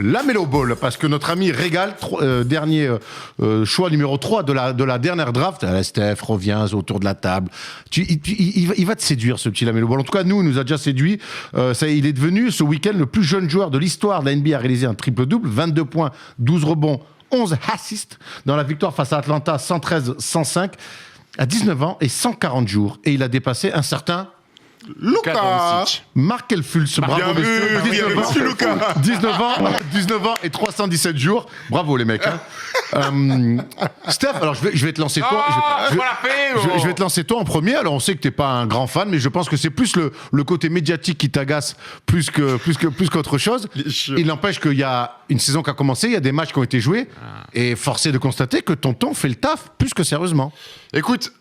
la Melo Ball, parce que notre ami Régal, dernier choix numéro 3 de la dernière draft, Steph, reviens autour de la table. Il va te séduire, ce petit Lamelo Ball. En tout cas, il nous a déjà séduit. Il est devenu, ce week-end, le plus jeune joueur de l'histoire de la NBA à réaliser un triple-double, 22 points, 12 rebonds, 11 assists dans la victoire face à Atlanta, 113-105, à 19 ans et 140 jours. Et il a dépassé un certain... Lucas Markel Fultz, bravo messieurs. 19 ans et 317 jours. Bravo les mecs. Steph, alors je vais te lancer toi. Je vais te lancer toi en premier. Alors on sait que t'es pas un grand fan, mais je pense que c'est plus le côté médiatique qui t'agace plus qu'autre chose. Il n'empêche qu'il y a une saison qui a commencé, il y a des matchs qui ont été joués, et force est de constater que tonton fait le taf plus que sérieusement. Écoute,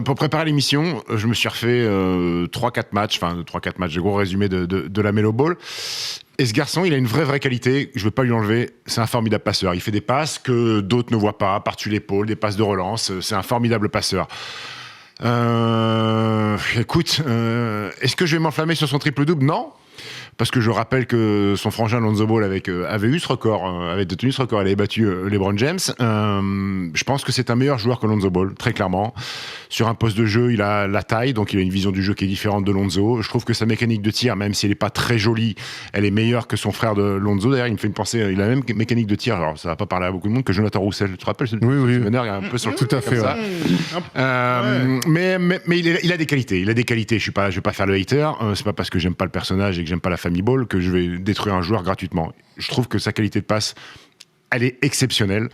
pour préparer l'émission, je me suis refait 3-4 matchs, de gros résumés de la Melo Ball. Et ce garçon, il a une vraie qualité, je ne veux pas lui enlever, c'est un formidable passeur. Il fait des passes que d'autres ne voient pas, par-dessus l'épaule, des passes de relance, c'est un formidable passeur. Écoute, est-ce que je vais m'enflammer sur son triple-double ? Non. Parce que je rappelle que son frangin Lonzo Ball avait eu ce record, avait détenu ce record, il avait battu LeBron James. Je pense que c'est un meilleur joueur que Lonzo Ball, très clairement. Sur un poste de jeu, il a la taille, donc il a une vision du jeu qui est différente de Lonzo. Je trouve que sa mécanique de tir, même si elle n'est pas très jolie, elle est meilleure que son frère de Lonzo. D'ailleurs, il me fait une pensée, il a la même mécanique de tir, alors ça va pas parler à beaucoup de monde, que Jonathan Roussel. Tu te rappelles Oui. Meneur, il y a un peu sur le tout à fait. ça. Mais il a des qualités. Il a des qualités. Je vais pas faire le hater. C'est pas parce que j'aime pas le personnage et que j'aime pas la famille Ball que je vais détruire un joueur gratuitement. Je trouve que sa qualité de passe, elle est exceptionnelle.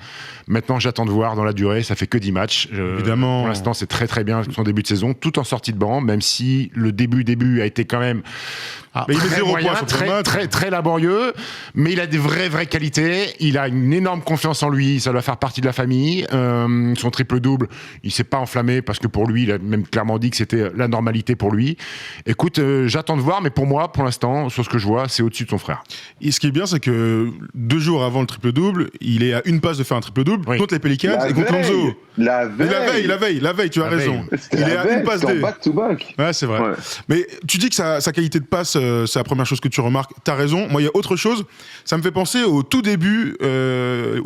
Maintenant, j'attends de voir dans la durée. Ça fait que 10 matchs. Évidemment. Pour l'instant, c'est très bien son début de saison, tout en sortie de banc, même si le début a été quand même mais il met très 0 moyen, points, très laborieux. Mais il a des vraies qualités. Il a une énorme confiance en lui. Ça doit faire partie de la famille. Son triple-double, il s'est pas enflammé parce que pour lui, il a même clairement dit que c'était la normalité pour lui. Écoute, j'attends de voir, mais pour moi, pour l'instant, sur ce que je vois, c'est au-dessus de son frère. Et ce qui est bien, c'est que 2 jours avant le triple-double, il est à une passe de faire un triple-double contre les Pelicans et contre Lonzo. La veille, tu as raison. Il est à une passe des... back-to-back. Ouais, c'est vrai. Ouais. Mais tu dis que sa qualité de passe, c'est la première chose que tu remarques. T'as raison. Moi, il y a autre chose. Ça me fait penser au tout début des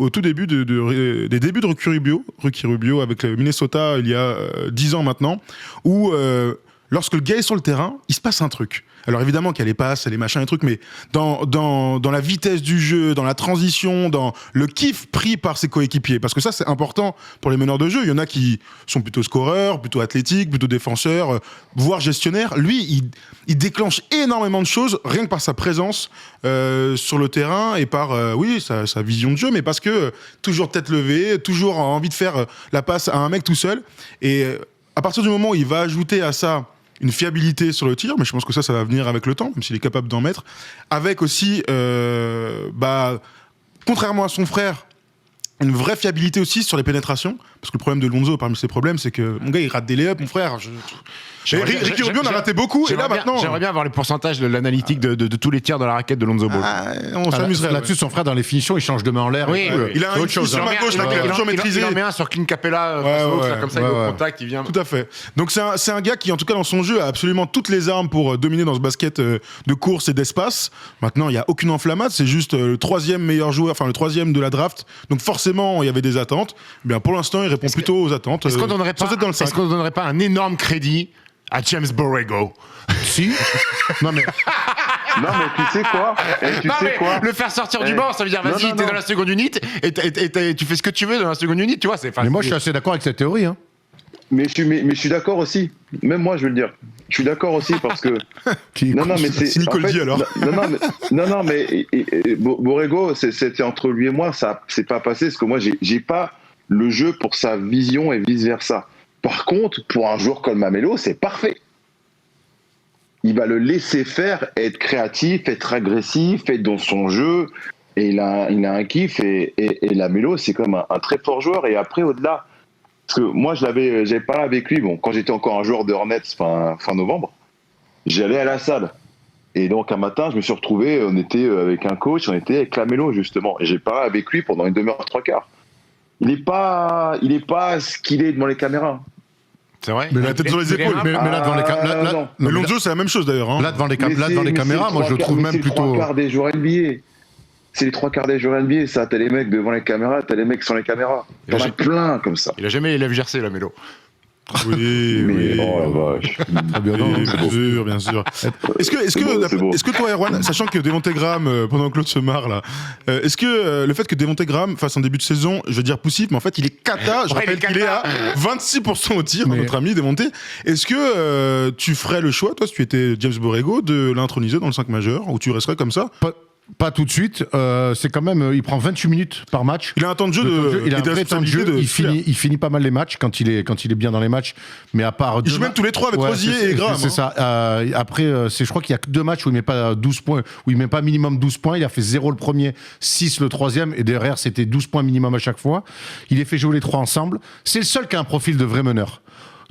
débuts de Ricky Rubio avec le Minnesota il y a 10 ans maintenant, où lorsque le gars est sur le terrain, il se passe un truc. Alors évidemment qu'il y a les passes, les machins, les trucs, mais dans la vitesse du jeu, dans la transition, dans le kiff pris par ses coéquipiers, parce que ça c'est important pour les meneurs de jeu. Il y en a qui sont plutôt scoreurs, plutôt athlétiques, plutôt défenseurs, voire gestionnaires. Lui, il déclenche énormément de choses rien que par sa présence sur le terrain et par sa vision de jeu, mais parce que toujours tête levée, toujours envie de faire la passe à un mec tout seul. Et à partir du moment où il va ajouter à ça une fiabilité sur le tir, mais je pense que ça va venir avec le temps, même s'il est capable d'en mettre, avec aussi, contrairement à son frère, une vraie fiabilité aussi sur les pénétrations, parce que le problème de Lonzo, parmi ses problèmes, c'est que mon gars, il rate des lay-ups, mon frère. Ricky Rubio en a raté beaucoup, et là maintenant... J'aimerais bien avoir les pourcentages de l'analytique de tous les tirs dans la raquette de Lonzo Ball. On s'amuserait. Là-dessus, son frère, dans les finitions, il change de main en l'air. Oui, il a une chose sur ma gauche, il a toujours maîtrisé. Il en met un sur Clint Capella, comme ça, il est au contact, il vient... Tout à fait. Donc c'est un gars qui, en tout cas, dans son jeu, a absolument toutes les armes pour dominer dans ce basket de course et d'espace. Maintenant, il n'y a aucune enflammade, c'est juste le 3e meilleur joueur, enfin le 3e de la draft. Donc forcément, il y avait des attentes. Bien, pour l'instant, il répond plutôt aux attentes. Est-ce qu'on ne donnerait pas un énorme crédit à James Borrego? Si. Non mais tu sais quoi le faire sortir du banc, ça veut dire vas-y, t'es dans la seconde unité et tu fais ce que tu veux dans la seconde unité, tu vois. Mais moi, je suis assez d'accord avec cette théorie. Hein. Mais je suis d'accord aussi. Même moi, je veux le dire. Je suis d'accord aussi parce que. c'est Nicole dit alors. Mais Borrego, c'était entre lui et moi, ça c'est pas passé parce que moi, j'ai pas le jeu pour sa vision et vice versa. Par contre, pour un joueur comme Lamelo, c'est parfait. Il va le laisser faire, être créatif, être agressif, être dans son jeu. Et il a un kiff. Et Lamelo, c'est comme un très fort joueur. Et après, au-delà, parce que moi, j'avais parlé avec lui. Bon, quand j'étais encore un joueur de Hornets fin novembre, j'allais à la salle. Et donc, un matin, je me suis retrouvé, on était avec un coach, on était avec Lamelo, justement. Et j'ai parlé avec lui pendant une demi-heure, 3/4. Il n'est pas ce qu'il est devant les caméras. C'est vrai. Mais la tête sur les épaules. Mais là, devant les caméras. Mais Lonzo, c'est la même chose d'ailleurs. Hein. Là, devant les caméras, moi, je le trouve même plutôt. C'est le 3/4 des joueurs NBA. c'est les 3 quarts des joueurs NBA, ça. T'as les mecs devant les caméras, t'as les mecs sans les caméras. T'en as plein comme ça. Il a jamais élève GRC, la Mélo. Oui, Mais, oui. oh la vache. Très bien, non, Oui, c'est bien beau. sûr, bien sûr. Est-ce que, C'est beau. est-ce que toi, Erwan, sachant que Devonte Graham, pendant que Claude se marre là, est-ce que le fait que Devonte Graham fasse un début de saison, je veux dire poussif, mais en fait il est cata, je Ouais, rappelle il est qu'il est à cata. 26% au tir, Mais- notre ami Devonte. Est-ce que tu ferais le choix, toi, si tu étais James Borrego, de l'introniser dans le 5 majeur, ou tu resterais comme ça? Pas tout de suite. C'est quand même, il prend 28 minutes par match. Il a un temps de jeu Le temps de jeu, il a et un de vrai temps de jeu. responsabilité Il finit pas mal les matchs quand il est bien dans les matchs. Mais à part Il joue même tous les trois avec Rosier et Graham. C'est ça. Après, je crois qu'il y a que 2 matchs où il met pas 12 points, où il met pas minimum 12 points. Il a fait 0 le premier, 6 le troisième, et derrière c'était 12 points minimum à chaque fois. Il les fait jouer les 3 ensemble. C'est le seul qui a un profil de vrai meneur.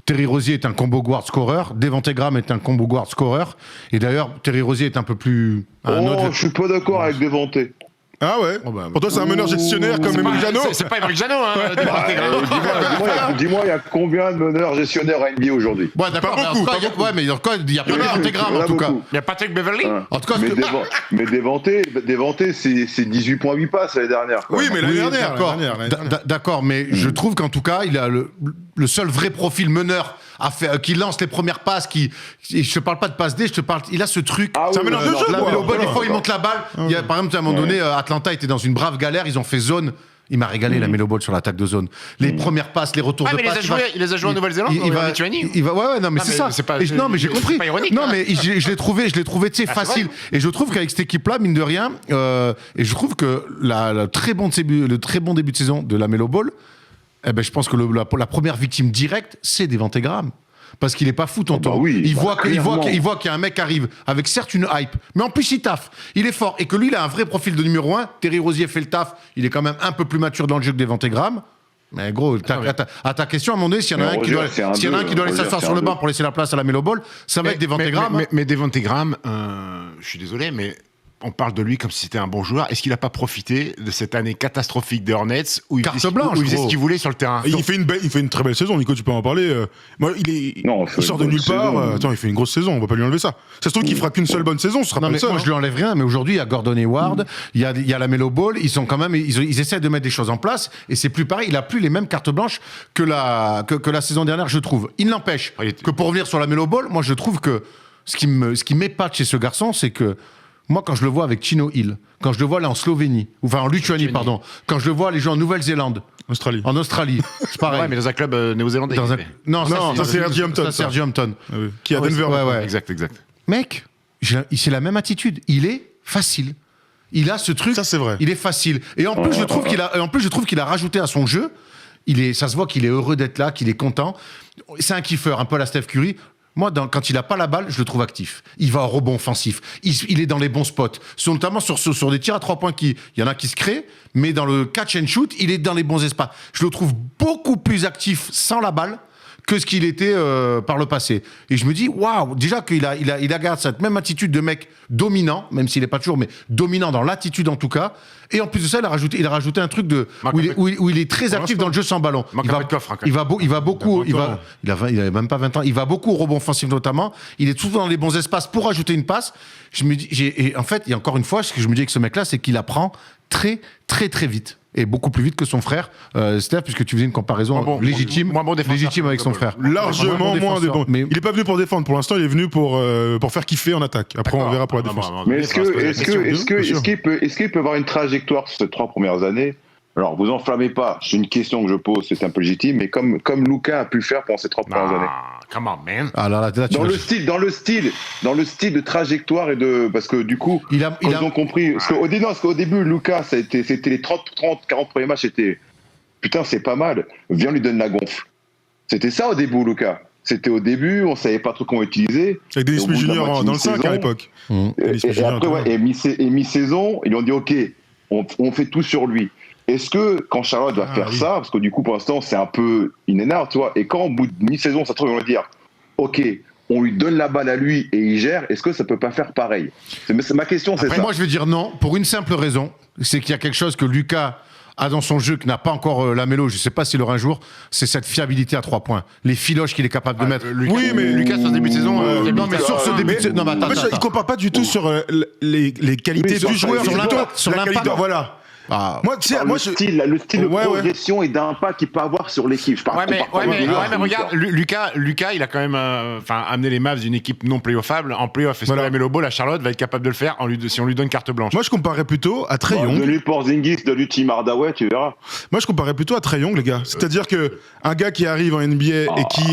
Terry Rozier est un combo guard scoreur, Devonte Graham est un combo guard scoreur, et d'ailleurs Terry Rozier est un peu plus Je suis pas d'accord avec Devonte. Ah ouais. Oh bah, Pour toi, c'est un meneur gestionnaire comme Emile Jano. C'est pas Emerick Jano, hein. Dis-moi, il y a combien de meneurs gestionnaires à NBA aujourd'hui? Ouais, d'accord, Pas mais en beaucoup, tout cas, pas il y a- beaucoup. ouais, mais en tout cas, il y a pas Devonte Graham Il y en en a tout cas. beaucoup. Il y a Patrick Beverley. Hein. En tout cas, mais, parce que- mais Devonte, c'est 18 points 8 passes l'année dernière. quoi. Oui, mais l'année Oui, dernière. d'accord. l'année dernière. D'accord, mais je trouve qu'en tout cas, il a le seul vrai profil meneur qui lance les premières passes, et je te parle pas de passe D, il a ce truc. Ah C'est un oui, meneur de non, jeu, Là, quoi. mais au bon, Voilà. des fois, il monte la balle. Il y a, par exemple, à un moment donné, Atlanta était dans une brave galère, ils ont fait zone. Il m'a régalé la Melo Ball sur l'attaque de zone. Les premières passes, les retours Ah, de mais passes. il les a joués en Nouvelle-Zélande, il va, en Lituanie. ouais, non, mais Ah, c'est mais ça. c'est pas- Non, mais j'ai c'est compris. pas ironique, Non, hein. mais je l'ai trouvé, tu sais, c'est facile. vrai. Et je trouve qu'avec cette équipe-là, mine de rien, et je trouve que le très bon début de saison de la Melo Ball, eh ben, je pense que la première victime directe, c'est Devonte Graham. Parce qu'il est pas fou, tonton. bah oui, il bah, voit qu'il clairement. y a un mec qui arrive avec certes une hype, mais en plus il taffe. Il est fort. Et que lui, il a un vrai profil de numéro 1. Terry Rozier fait le taf. Il est quand même un peu plus mature dans le jeu que Devonte Graham. Mais gros, à ta question, à un moment donné, s'il y en a Mais un qui Rozier, doit c'est un s'il y en a un deux. qui doit aller Rozier, s'asseoir c'est sur un le banc deux. pour laisser la place à la Melo Ball, ça va être Devonte Graham. Mais Devonte Graham, je suis désolé, mais on parle de lui comme si c'était un bon joueur. Est-ce qu'il n'a pas profité de cette année catastrophique des Hornets où il Carte faisait, blanche, où il faisait gros. ce qu'il voulait sur le terrain? Il fait une très belle saison, Nico, tu peux en parler. Moi, Non, il sort de nulle part. Attends, il fait une grosse saison, on va pas lui enlever ça. Ça se trouve qu'il fera qu'une seule bonne saison, ce sera Non, pas mais le seul. moi, hein. je lui enlève rien, mais aujourd'hui, il y a Gordon Hayward, il y a la Melo Ball, ils sont quand même, ils essaient de mettre des choses en place, et c'est plus pareil, il a plus les mêmes cartes blanches que la saison dernière, je trouve. Il n'empêche que pour revenir sur la Melo Ball, moi, je trouve que ce qui m'épate chez ce garçon, c'est que moi, quand je le vois avec Chino Hill, quand je le vois là en Slovénie, enfin en Lituanie, pardon, quand je le vois les gens en Nouvelle-Zélande, Australie. en Australie, c'est pareil. Ouais, mais dans un club néo-zélandais. Dans un- Non, ça, c'est Reggie Hampton, Ça, c'est ça. Reggie Hampton. Ah oui. Qui est à Ouais, Denver. ouais, maintenant. ouais. Exact. Mec, c'est la même attitude. Il est facile. Il a ce truc. Ça, c'est vrai. Il est facile. Et en plus, je trouve qu'il a rajouté à son jeu. Ça se voit qu'il est heureux d'être là, qu'il est content. C'est un kiffeur, un peu à la Steph Curry. Moi, quand il a pas la balle, je le trouve actif. Il va au rebond offensif. Il est dans les bons spots. Notamment sur des tirs à 3 points il y en a qui se créent, mais dans le catch and shoot, il est dans les bons espaces. Je le trouve beaucoup plus actif sans la balle que ce qu'il était par le passé. Et je me dis, waouh, déjà qu'il a gardé cette même attitude de mec dominant, même s'il n'est pas toujours, mais dominant dans l'attitude en tout cas. Et en plus de ça, il a rajouté un truc où il est très actif dans le jeu sans ballon. Manque un peu de coffre, hein, quand Il va beaucoup, Il a 20 ans. il a même pas 20 ans. Il va beaucoup au rebond offensif notamment. Il est toujours dans les bons espaces pour ajouter une passe. Je me dis, et en fait, il y a encore une fois, ce que je me dis avec ce mec-là, c'est qu'il apprend très, très, très vite. Et beaucoup plus vite que son frère, Steph, puisque tu faisais une comparaison légitime avec son frère. Largement moins défenseur. Mais il est pas venu pour défendre. Pour l'instant, il est venu pour faire kiffer en attaque. Après, on verra pour la défense. Mais est-ce qu'il peut avoir une trajectoire sur ces 3 premières années? Alors, vous enflammez pas, c'est une question que je pose, c'est un peu légitime, mais comme Luka a pu le faire pendant ces 3 premières années. Come on, man. Ah là, tu Dans le style de trajectoire et parce que du coup, ils ont compris. Parce qu'au début, Luka, c'était les 40 premiers matchs, c'était putain, c'est pas mal. Viens, lui donne la gonfle. C'était ça au début, Luka. C'était au début, on savait pas trop comment utiliser. Avec Dennis Et au bout de la Junior moitié dans le de 5 à saison, l'époque. Et après, mi-saison, ils ont dit ok, on fait tout sur lui. Est-ce que quand Charlotte va faire ça, parce que du coup pour l'instant c'est un peu inénarque, tu vois, et quand au bout de mi-saison ça se trouve, ils vont dire ok, on lui donne la balle à lui et il gère, est-ce que ça peut pas faire pareil? Ma question c'est Après, ça. moi, je vais dire non, pour une simple raison, c'est qu'il y a quelque chose que Lucas a dans son jeu, que n'a pas encore Lamelo, je sais pas s'il aura un jour, c'est cette fiabilité à 3 points. Les filoches qu'il est capable de mettre. Oui, mais Lucas, sur ce début de saison. Non, mais sur ce début de saison. Non, mais attends, il compare pas du tout sur les qualités du joueur, sur l'impact. Voilà. Ah. Le style de progression et d'impact qu'il peut avoir sur l'équipe. Mais regarde, Lucas, il a quand même amené les Mavs d'une équipe non playoffable en playoff. Est-ce que Lamelo Ball à Charlotte va être capable de le faire si on lui donne carte blanche? Moi, je comparerais plutôt à Trae Young. De lui Porzingis, de lui Tim Hardaway, tu verras. Moi, je comparais plutôt à Trae Young, les gars. C'est-à-dire que un gars qui arrive en NBA et qui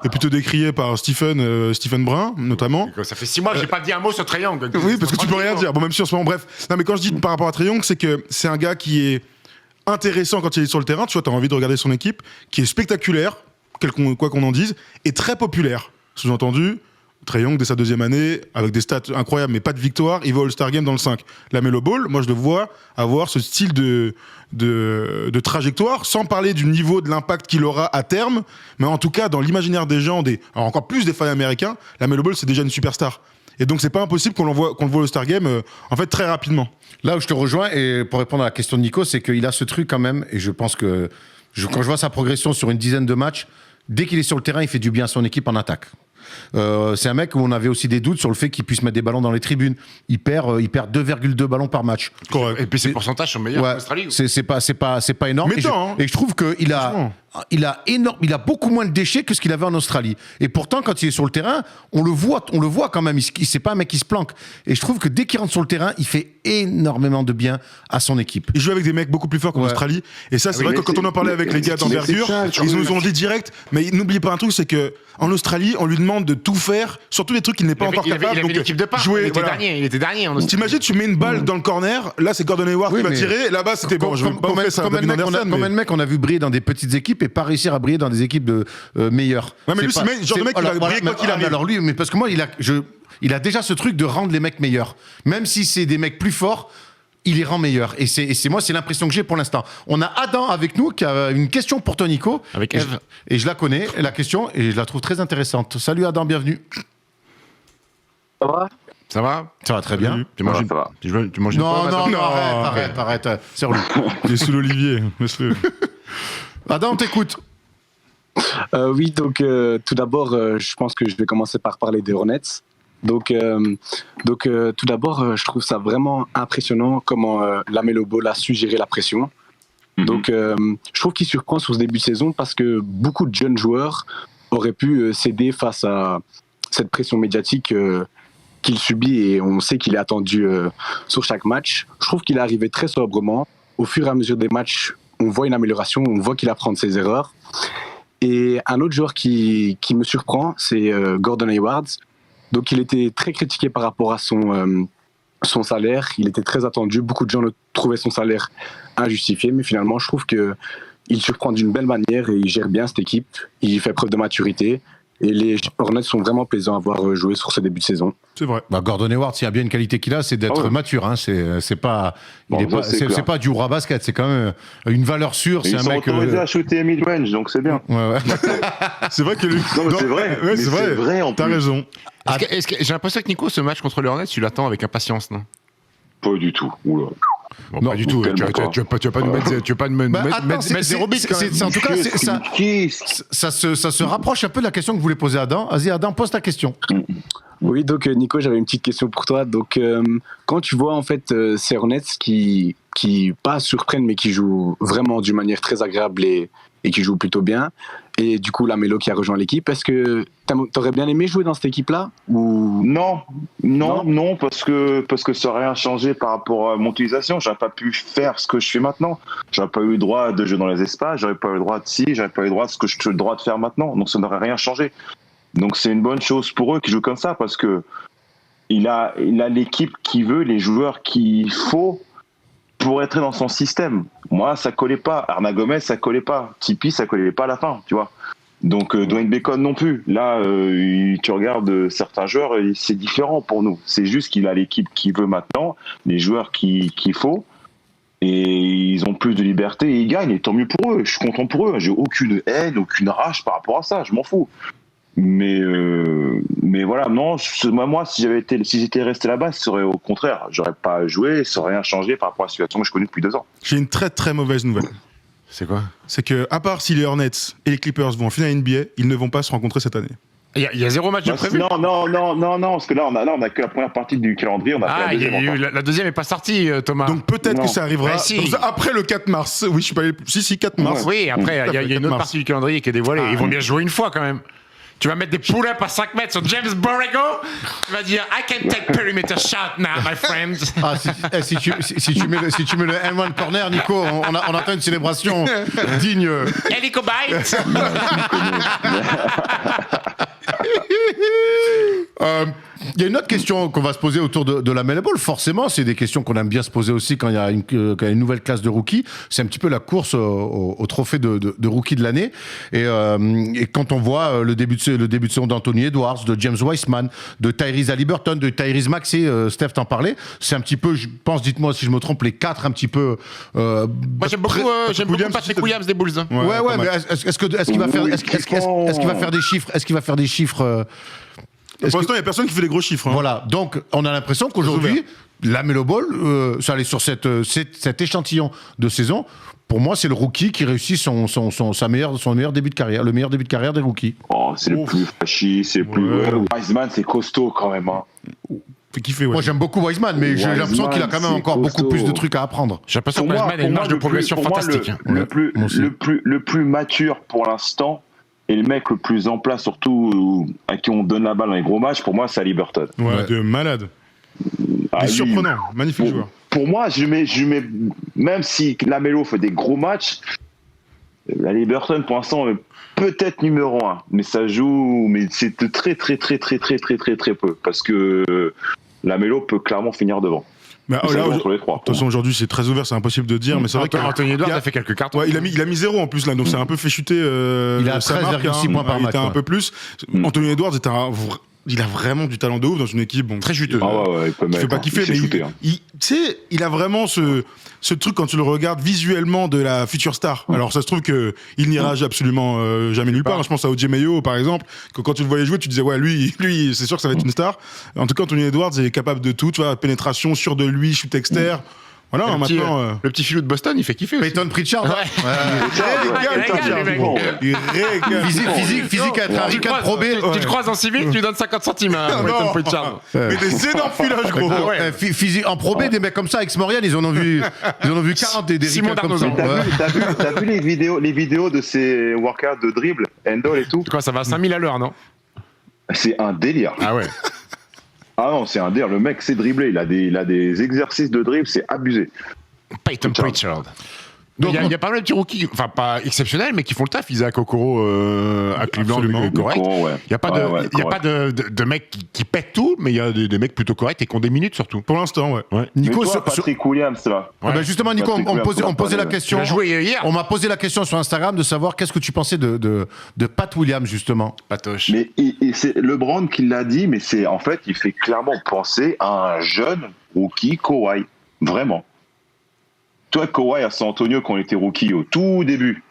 est plutôt décrié par Stephen Brun, notamment. Ça fait 6 mois que j'ai pas dit un mot sur Trae Young. Oui, parce que tu peux rien dire. Bon, même si en ce moment, bref. Non, mais quand je dis par rapport à Trae Young, c'est que c'est un gars qui est intéressant quand il est sur le terrain. Tu vois, t'as envie de regarder son équipe, qui est spectaculaire, quoi qu'on en dise, et très populaire. Sous-entendu, Trae Young, dès sa 2e année, avec des stats incroyables, mais pas de victoire, il va au All-Star Game dans le 5. Lamelo Ball, moi je le vois avoir ce style de trajectoire, sans parler du niveau de l'impact qu'il aura à terme, mais en tout cas, dans l'imaginaire des gens, alors encore plus des fans américains, Lamelo Ball, c'est déjà une superstar. Et donc, c'est pas impossible qu'on le voit au All-Star Game, en fait, très rapidement. Là où je te rejoins, et pour répondre à la question de Nico, c'est qu'il a ce truc quand même, et je pense que quand je vois sa progression sur une dizaine de matchs, dès qu'il est sur le terrain, il fait du bien à son équipe en attaque. C'est un mec où on avait aussi des doutes sur le fait qu'il puisse mettre des ballons dans les tribunes. Il perd 2,2 ballons par match. Correct. Et puis ses pourcentages sont meilleurs qu'en Australie. C'est pas énorme. Et je trouve qu'il a beaucoup moins de déchets que ce qu'il avait en Australie. Et pourtant, quand il est sur le terrain, on le voit quand même. C'est pas un mec qui se planque. Et je trouve que dès qu'il rentre sur le terrain, il fait énormément de bien à son équipe. Il joue avec des mecs beaucoup plus forts qu'en Australie. Et ça, c'est vrai que quand on en parlait avec les gars d'envergure, ils nous ont dit direct. Mais n'oubliez pas un truc, c'est que en Australie, on lui demande de tout faire, surtout les trucs qu'il n'est pas encore capable. Il avait l'équipe de part. Il était dernier en Australie. T'imagines, tu mets une balle dans le corner, là c'est Gordon Hayward qui va tirer, là-bas c'était bon. Combien de mecs on a vu briller dans des petites équipes et pas réussir à briller dans des équipes meilleures. Ouais, mais lui, c'est le genre de mec qui va briller quoi qu'il arrive. Alors lui, mais parce que moi, il a déjà ce truc de rendre les mecs meilleurs. Même si c'est des mecs plus forts, il les rend meilleurs. Et c'est moi, c'est l'impression que j'ai pour l'instant. On a Adam avec nous qui a une question pour toi, Nico. Avec Eve. Et je la connais, la question, et je la trouve très intéressante. Salut Adam, bienvenue. Ça va? Ça va? Ça va très bien. Tu manges une Non, arrête. C'est relou. Il est sous l'olivier, monsieur. Adam, on t'écoute. Oui, donc tout d'abord, je pense que je vais commencer par parler des Hornets. Donc tout d'abord, je trouve ça vraiment impressionnant comment Lamelo Ball a su gérer la pression. Donc je trouve qu'il surprend sur ce début de saison parce que beaucoup de jeunes joueurs auraient pu céder face à cette pression médiatique qu'il subit, et on sait qu'il est attendu sur chaque match. Je trouve qu'il est arrivé très sobrement. Au fur et à mesure des matchs, on voit une amélioration, on voit qu'il apprend de ses erreurs. Et un autre joueur qui me surprend, c'est Gordon Hayward. Donc il était très critiqué par rapport à son salaire. Il était très attendu. Beaucoup de gens trouvaient son salaire injustifié, mais finalement, je trouve qu'il surprend d'une belle manière et il gère bien cette équipe. Il fait preuve de maturité. Et les Hornets sont vraiment plaisants à voir jouer sur ce début de saison. C'est vrai. Gordon Hayward, s'il y a bien une qualité qu'il a, c'est d'être mature. Hein. C'est pas du hurrah basket. C'est quand même une valeur sûre. Ils sont autorisés à shooter mid-range, donc c'est bien. Ouais. C'est vrai que lui. Non, mais c'est vrai. Ouais, c'est vrai en plus. T'as raison. J'ai l'impression que Nico, ce match contre les Hornets, tu l'attends avec impatience, non? Pas du tout. Oula. Bon, non, pas du tout. Tu vas pas nous mettre 0 bits quand même. En tout cas, ça se rapproche un peu de la question que vous voulez poser à Adam. Vas-y, Adam, pose ta question. Oui, donc Nico, j'avais une petite question pour toi. Donc, quand tu vois en fait ces Hornets qui pas surprennent, mais qui jouent vraiment d'une manière très agréable et qui jouent plutôt bien, et du coup Lamelo qui a rejoint l'équipe, est-ce que t'aurais bien aimé jouer dans cette équipe-là ou... Non, parce que ça n'aurait rien changé par rapport à mon utilisation. J'aurais pas pu faire ce que je fais maintenant. J'aurais pas eu le droit de jouer dans les espaces, j'aurais pas eu le droit de j'aurais pas eu le droit de ce que je suis le droit de faire maintenant. Donc ça n'aurait rien changé. Donc c'est une bonne chose pour eux qui jouent comme ça, parce que il a l'équipe qu'il veut, les joueurs qu'il faut pour être dans son système. Moi, ça collait pas. Arna Gomez, ça collait pas. Tipeee, ça collait pas à la fin, tu vois. Donc Dwayne Bacon non plus. Là, tu regardes certains joueurs, c'est différent pour nous. C'est juste qu'il a l'équipe qu'il veut maintenant, les joueurs qu'il faut, et ils ont plus de liberté et ils gagnent. Et tant mieux pour eux. Je suis content pour eux. J'ai aucune haine, aucune rage par rapport à ça. Je m'en fous. Mais voilà, non, moi, si j'étais resté là-bas, ce serait au contraire. J'aurais pas joué, ça aurait rien changé par rapport à la situation que je connais depuis 2 ans. J'ai une très très mauvaise nouvelle. C'est quoi? C'est que, à part si les Hornets et les Clippers vont en finale NBA, ils ne vont pas se rencontrer cette année. Il y a 0 match de prévu. Non, parce que là, on a que la première partie du calendrier, on a fait la deuxième encore. La deuxième est pas sortie, Thomas. Donc peut-être que ça arrivera Bah, si. donc, après le 4 mars. Oui, je suis pas allé. Si, 4 mars. Oui, après, il y a une autre mars. partie du calendrier qui est dévoilée. Ils vont bien jouer une fois quand même. Tu vas mettre des pull-ups à 5 mètres sur James Borrego. Tu vas dire I can take perimeter shot now, my friend. Ah, si tu mets le N1 corner, Nico, on attend une célébration digne. Helico bite. Il y a une autre question qu'on va se poser autour de la Melo Ball. Forcément, c'est des questions qu'on aime bien se poser aussi quand il y a une nouvelle classe de rookies. C'est un petit peu la course au trophée de rookie de l'année. Et quand on voit le début de saison d'Anthony Edwards, de James Wiseman, de Tyrese Haliburton, de Tyrese Maxey, Steph t'en parlait, c'est un petit peu, je pense, dites-moi si je me trompe, les 4 un petit peu. Moi j'aime beaucoup Patrick Williams des Bulls. Ouais, mais est-ce qu'il va faire des chiffres? Est-ce qu'il va faire des chiffres? Pour l'instant, il n'y a personne qui fait des gros chiffres. Hein. Voilà, donc on a l'impression qu'aujourd'hui, la Melo Ball, ça allait sur cet échantillon de saison. Pour moi, c'est le rookie qui réussit son meilleur début de carrière, le meilleur début de carrière des rookies. Oh, c'est le plus flashy, c'est le plus. Wiseman, c'est costaud quand même. Hein. Fait kiffer, ouais. Moi, j'aime beaucoup Wiseman, mais j'ai l'impression qu'il a quand même encore beaucoup plus de trucs à apprendre. J'ai l'impression que Wiseman a une marge de progression fantastique. Le plus mature pour l'instant. Et le mec le plus en place, surtout à qui on donne la balle dans les gros matchs, pour moi, c'est Haliburton. Ouais, de malade. Il est surprenant, magnifique joueur. Pour moi, je mets, même si Lamelo fait des gros matchs, Haliburton, pour l'instant, peut-être numéro 1, mais ça joue, mais c'est très peu, parce que Lamelo peut clairement finir devant. Mais là, entre les trois. De toute façon, aujourd'hui, c'est très ouvert, c'est impossible de dire, mais c'est vrai qu'Anthony Edwards a fait quelques cartons. Ouais, il a mis 0 en plus, là, donc c'est un peu fait chuter. Il a 13,6 points par match. Il était un peu plus. Anthony Edwards il a vraiment du talent de ouf dans une équipe très chuteuse. Ah ouais, il fait pas kiffer, mais tu sais, il a vraiment ce truc quand tu le regardes visuellement de la future star. Alors ça se trouve que il n'ira absolument jamais nulle part. Je pense à O.J. Mayo par exemple, que quand tu le voyais jouer, tu disais ouais, lui c'est sûr que ça va être une star. En tout cas, Anthony Edwards est capable de tout, tu vois, pénétration, sûr de lui, shoot externe. Voilà, maintenant. Le petit filou de Boston, il fait kiffer aussi. Peyton Pritchard. Il régale. Physique à être un ricain probé. Tu te croises en civil, tu lui donnes 50 centimes à Peyton Pritchard. Mais des énormes filages, gros. En probé, des mecs comme ça, ex-Maurienne, ils en ont vu 40 des ricains comme ça. T'as vu les vidéos de ces workouts de dribble, handle et tout? Quoi, ça va à 5000 à l'heure, non? C'est un délire. Ah ouais. Ah non, c'est un délire. Le mec sait dribbler. Il a des exercices de dribble, c'est abusé. Peyton Pritchard. Donc, il y a pas mal de petits rookies, enfin pas exceptionnels, mais qui font le taf. Isaac Okoro à Cleveland, correct. Il n'y a pas de mecs qui pètent tout, mais il y a des mecs plutôt corrects et qui ont des minutes surtout. Pour l'instant, ouais. Nico, Patrick Williams, là. Justement, Nico, on me posait la question. On m'a posé la question sur Instagram de savoir qu'est-ce que tu pensais de Pat Williams, justement. Patoche. Mais c'est LeBron qui l'a dit, mais en fait, il fait clairement penser à un jeune rookie Kawhi. Vraiment. Toi, Kawhi à San Antonio, quand on était rookie au tout début,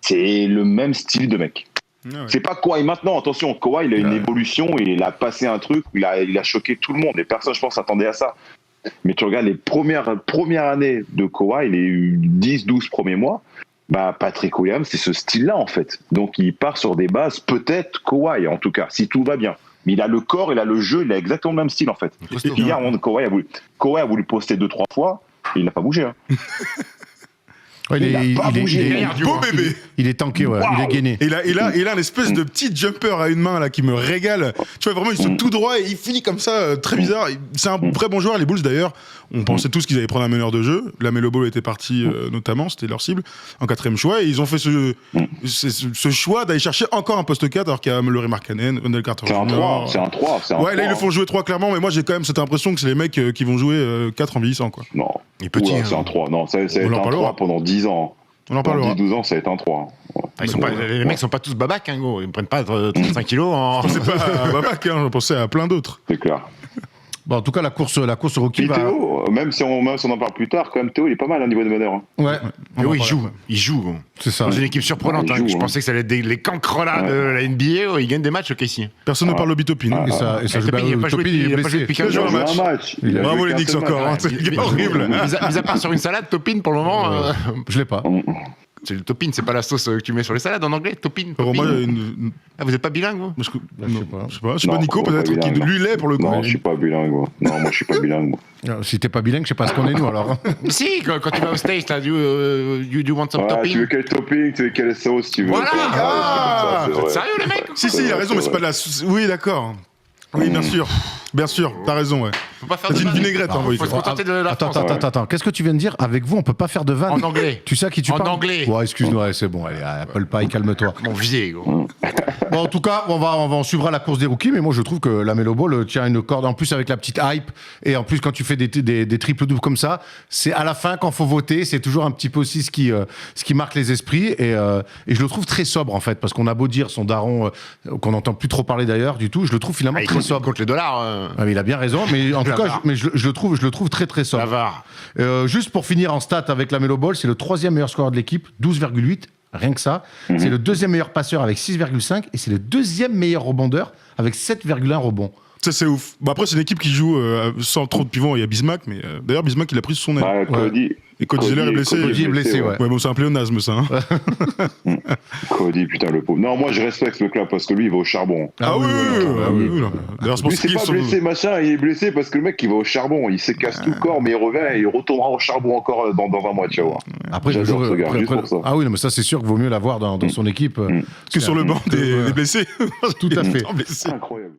c'est le même style de mec. Ah ouais. C'est pas Kawhi maintenant, attention, Kawhi, il a une évolution et il a passé un truc où il a choqué tout le monde. Et personne, je pense, s'attendait à ça. Mais tu regardes les premières années de Kawhi, les 10-12 premiers mois, Patrick Williams, c'est ce style-là, en fait. Donc, il part sur des bases, peut-être Kawhi, en tout cas, si tout va bien. Mais il a le corps, il a le jeu, il a exactement le même style, en fait. Et hier, Kawhi a voulu poster 2-3 fois. Il n'a pas bougé. Hein. Il est beau bébé. Il est tanké, ouais. Il est gainé. Il a une espèce de petit jumper à une main là qui me régale. Tu vois, vraiment, il saute tout droit et il finit comme ça, très bizarre. C'est un très bon joueur. Les Bulls, d'ailleurs, on pensait tous qu'ils allaient prendre un meneur de jeu. La Melo Ball était partie, notamment, c'était leur cible, en 4e choix. Et ils ont fait ce choix d'aller chercher encore un poste 4, alors qu'il y a Lauri Markkanen, Wendell Carter. C'est un 3. Ouais, là, ils le font jouer 3 clairement, mais moi, j'ai quand même cette impression que c'est les mecs qui vont jouer 4 en vieillissant, quoi. Non. Il est petit. C'est un 3. Non, ça va être un 3 pendant 10 ans. On en parlera. 10-12 ans, ça va être un 3. Les mecs sont pas tous babac, gros. Ils ne prennent pas 35 kilos en. Je pensais pas à Babac, je pensais à plein d'autres. C'est clair. Bon, en tout cas, la course rookie Puis va. Théo, même si on en parle plus tard, quand même, Théo, il est pas mal au niveau de meneur. Hein. Ouais, Mais oui, il joue. Gros. c'est ça. Dans une équipe surprenante. Ouais, il joue, Je hein. pensais que ça allait être les cancrelats de la NBA. Ils gagnent des matchs, ok, ici. Personne ne parle au Bitopin. Et ça, Topin, il a pas joué Topin, il est il a pas joué blessé. depuis Il a 15 joué jours. un match. Un match. Il a- Bravo joué les qu'un Knicks seul encore, hein, match. c'est horrible. Mis à part sur une salade, Topin pour le moment. Je l'ai pas. C'est le Topin, c'est pas la sauce que tu mets sur les salades en anglais. Topin. Alors, moi, Ah, vous êtes pas bilingue, vous je sais sais pas. pas. Je sais pas, Non, Nico moi, peut-être, pas qui bilingue, lui l'est pour le coup. Non, je suis pas bilingue. Moi. Non, moi, je suis pas bilingue. Moi. Si t'es pas bilingue, je sais pas ce qu'on est nous alors. Si, quand tu vas au States, là, you want some Ah, tu veux topping. quel topping, tu veux quelle sauce, tu veux. Voilà. Ah, c'est vrai. Sérieux, les mecs? Si, il a raison, mais c'est pas de la. Oui, d'accord. Oui, bien sûr. Bien sûr, t'as raison, ouais. Faut pas faire C'est de une vannes. vinaigrette, hein, oui. Faut se contenter de la Attends, France. attends. Qu'est-ce que tu viens de dire? Avec vous, on peut pas faire de vannes. En anglais. Tu sais à qui tu En parles? anglais. Ouais, excuse-moi, ouais, c'est bon, allez, Apple Pie, calme-toi. Mon vieil, gros. Bon, en tout cas, on suivra la course des rookies, mais moi je trouve que la Melo Ball tient une corde, en plus avec la petite hype, et en plus quand tu fais des triples-doubles comme ça, c'est à la fin, quand faut voter, c'est toujours un petit peu aussi ce qui marque les esprits, et je le trouve très sobre en fait, parce qu'on a beau dire son daron, qu'on n'entend plus trop parler d'ailleurs du tout, je le trouve finalement Il très sobre. compte les dollars. Ah, mais il a bien raison, mais en tout cas, L'avare. je le trouve très très sobre. L'avare. Juste pour finir en stats avec la Melo Ball, c'est le 3e meilleur scoreur de l'équipe, 12,8, rien que ça. C'est le 2e meilleur passeur avec 6,5 et c'est le 2e meilleur rebondeur avec 7,1 rebonds. Ça, c'est ouf. Bah, après, c'est une équipe qui joue sans trop de pivots. Il y a Bismack, mais d'ailleurs, Bismack, il a pris sous son aile. Bah, Cody. Et Cody Zeller est blessé. Cody est blessé, ouais. Ouais, bon, c'est un pléonasme, ça. Hein. Cody, putain, le pauvre. Non, moi, je respecte ce mec-là parce que lui, il va au charbon. Ah oui, oui. D'ailleurs, c'est pour Lui, ça c'est qu'il pas blessé, machin, il est blessé parce que le mec, il va au charbon. Il s'écasse tout le corps, mais il revient et il retournera au charbon encore dans un mois, tu vas voir. Après, J'adore ce gars, juste pour ça. Ah oui, non, mais ça, c'est sûr qu'il vaut mieux l'avoir dans son équipe. que sur le banc des blessés. Tout à fait. Blessés. Incroyable.